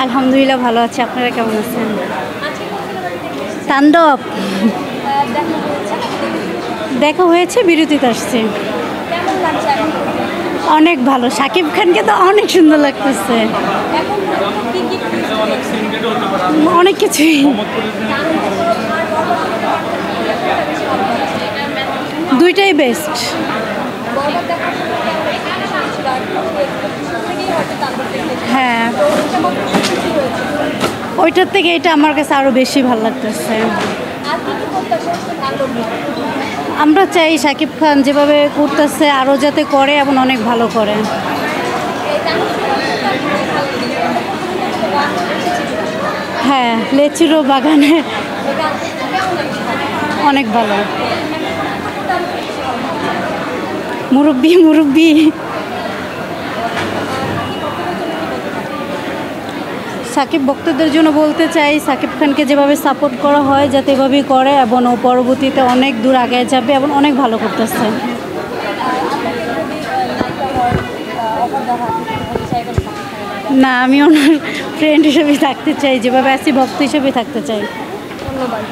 আলহামদুলিল্লাহ ভালো আছি। আপনারা কেমন আছেন? তাণ্ডব দেখা হয়েছে, বিরতিতে আসছে। অনেক ভালো। শাকিব খানকে তো অনেক সুন্দর লাগতেছে, অনেক কিছুই। দুইটাই বেস্ট। হ্যাঁ, ওইটার থেকে এটা আমার কাছে আরও বেশি ভালো লাগতেছে। আমরা চাই শাকিব খান যেভাবে করতেছে আরও যাতে করে এবং অনেক ভালো করে। হ্যাঁ, লেচুরো বাগানে অনেক ভালো। মুরব্বি মুরব্বি সাকিব ভক্তদের জন্য বলতে চাই, সাকিব খানকে যেভাবে সাপোর্ট করা হয় যাতে এভাবেই করে এবং ও পরবর্তীতে অনেক দূর আগে যাবে এবং অনেক ভালো করতেছে। না, আমি ওনার ফ্রেন্ড হিসেবে থাকতে চাই, যেভাবে আছি ভক্ত হিসেবে থাকতে চাই। ধন্যবাদ।